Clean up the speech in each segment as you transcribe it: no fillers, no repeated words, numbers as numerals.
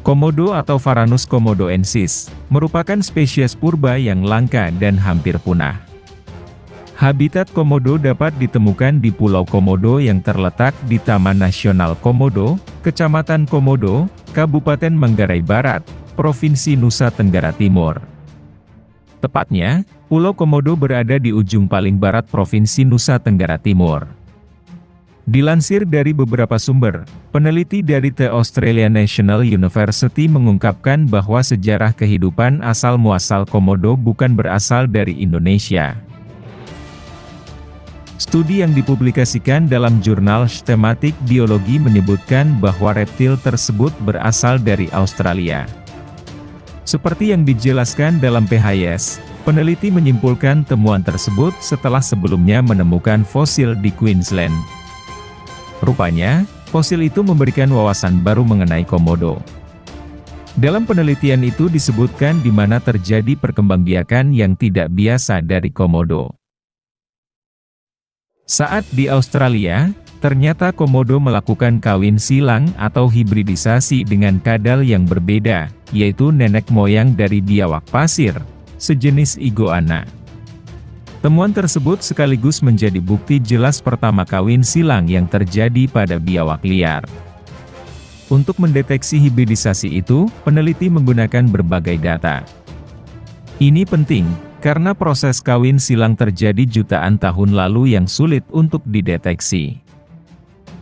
Komodo atau Varanus komodoensis, merupakan spesies purba yang langka dan hampir punah. Habitat komodo dapat ditemukan di Pulau Komodo yang terletak di Taman Nasional Komodo, Kecamatan Komodo, Kabupaten Manggarai Barat, Provinsi Nusa Tenggara Timur. Tepatnya, Pulau Komodo berada di ujung paling barat Provinsi Nusa Tenggara Timur. Dilansir dari beberapa sumber, peneliti dari The Australian National University mengungkapkan bahwa sejarah kehidupan asal-muasal komodo bukan berasal dari Indonesia. Studi yang dipublikasikan dalam jurnal Systematic Biology menyebutkan bahwa reptil tersebut berasal dari Australia. Seperti yang dijelaskan dalam PHS, peneliti menyimpulkan temuan tersebut setelah sebelumnya menemukan fosil di Queensland. Rupanya, fosil itu memberikan wawasan baru mengenai komodo. Dalam penelitian itu disebutkan di mana terjadi perkembangbiakan yang tidak biasa dari komodo. Saat di Australia, ternyata komodo melakukan kawin silang atau hibridisasi dengan kadal yang berbeda, yaitu nenek moyang dari biawak pasir, sejenis iguana. Temuan tersebut sekaligus menjadi bukti jelas pertama kawin silang yang terjadi pada biawak liar. Untuk mendeteksi hibridisasi itu, peneliti menggunakan berbagai data. Ini penting, karena proses kawin silang terjadi jutaan tahun lalu yang sulit untuk dideteksi.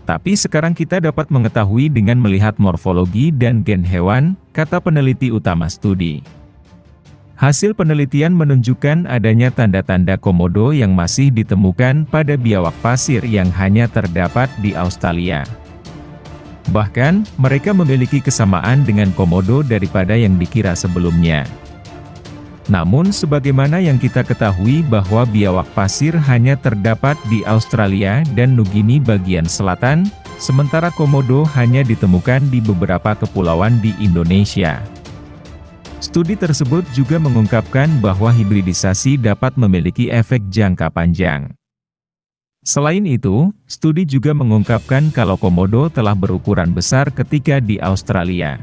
Tapi sekarang kita dapat mengetahui dengan melihat morfologi dan gen hewan, kata peneliti utama studi. Hasil penelitian menunjukkan adanya tanda-tanda komodo yang masih ditemukan pada biawak pasir yang hanya terdapat di Australia. Bahkan, mereka memiliki kesamaan dengan komodo daripada yang dikira sebelumnya. Namun sebagaimana yang kita ketahui bahwa biawak pasir hanya terdapat di Australia dan Nugini bagian selatan, sementara komodo hanya ditemukan di beberapa kepulauan di Indonesia. Studi tersebut juga mengungkapkan bahwa hibridisasi dapat memiliki efek jangka panjang. Selain itu, studi juga mengungkapkan kalau komodo telah berukuran besar ketika di Australia.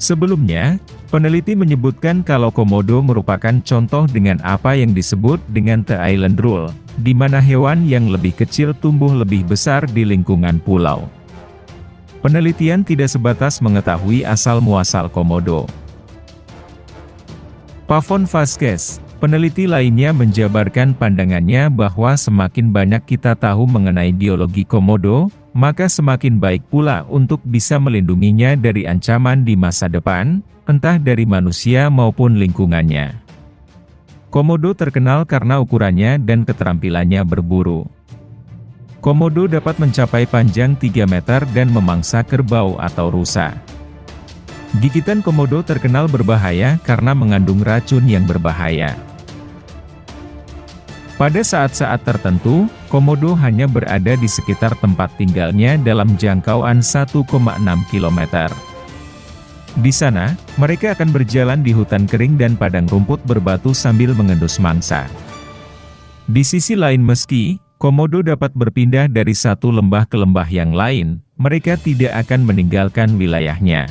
Sebelumnya, peneliti menyebutkan kalau komodo merupakan contoh dengan apa yang disebut dengan The Island Rule, di mana hewan yang lebih kecil tumbuh lebih besar di lingkungan pulau. Penelitian tidak sebatas mengetahui asal-muasal komodo. Pavon Vasquez, peneliti lainnya menjabarkan pandangannya bahwa semakin banyak kita tahu mengenai biologi komodo, maka semakin baik pula untuk bisa melindunginya dari ancaman di masa depan, entah dari manusia maupun lingkungannya. Komodo terkenal karena ukurannya dan keterampilannya berburu. Komodo dapat mencapai panjang 3 meter dan memangsa kerbau atau rusa. Gigitan komodo terkenal berbahaya karena mengandung racun yang berbahaya. Pada saat-saat tertentu, komodo hanya berada di sekitar tempat tinggalnya dalam jangkauan 1,6 km. Di sana, mereka akan berjalan di hutan kering dan padang rumput berbatu sambil mengendus mangsa. Di sisi lain meski komodo dapat berpindah dari satu lembah ke lembah yang lain, mereka tidak akan meninggalkan wilayahnya.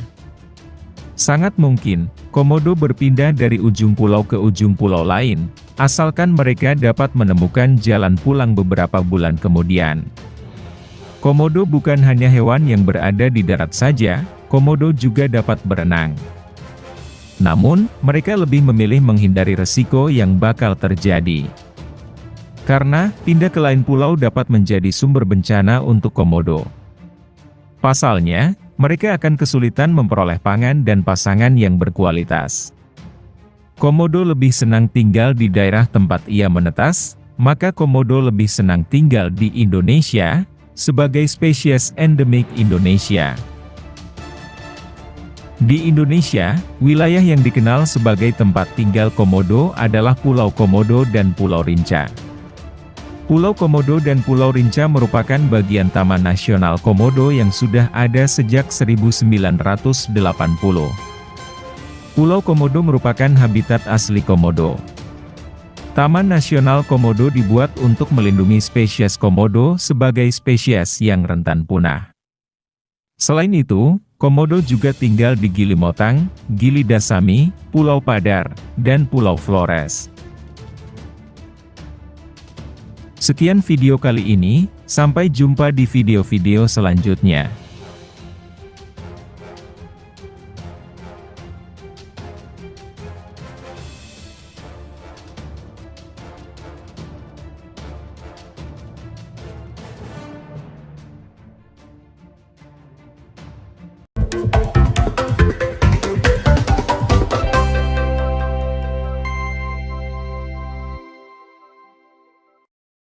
Sangat mungkin, komodo berpindah dari ujung pulau ke ujung pulau lain, asalkan mereka dapat menemukan jalan pulang beberapa bulan kemudian. Komodo bukan hanya hewan yang berada di darat saja, komodo juga dapat berenang. Namun, mereka lebih memilih menghindari resiko yang bakal terjadi. Karena, pindah ke lain pulau dapat menjadi sumber bencana untuk komodo. Pasalnya, mereka akan kesulitan memperoleh pangan dan pasangan yang berkualitas. Komodo lebih senang tinggal di daerah tempat ia menetas, maka komodo lebih senang tinggal di Indonesia, sebagai spesies endemik Indonesia. Di Indonesia, wilayah yang dikenal sebagai tempat tinggal komodo adalah Pulau Komodo dan Pulau Rinca. Pulau Komodo dan Pulau Rinca merupakan bagian Taman Nasional Komodo yang sudah ada sejak 1980. Pulau Komodo merupakan habitat asli komodo. Taman Nasional Komodo dibuat untuk melindungi spesies komodo sebagai spesies yang rentan punah. Selain itu, Komodo juga tinggal di Gili Motang, Gili Dasami, Pulau Padar, dan Pulau Flores. Sekian video kali ini, sampai jumpa di video-video selanjutnya.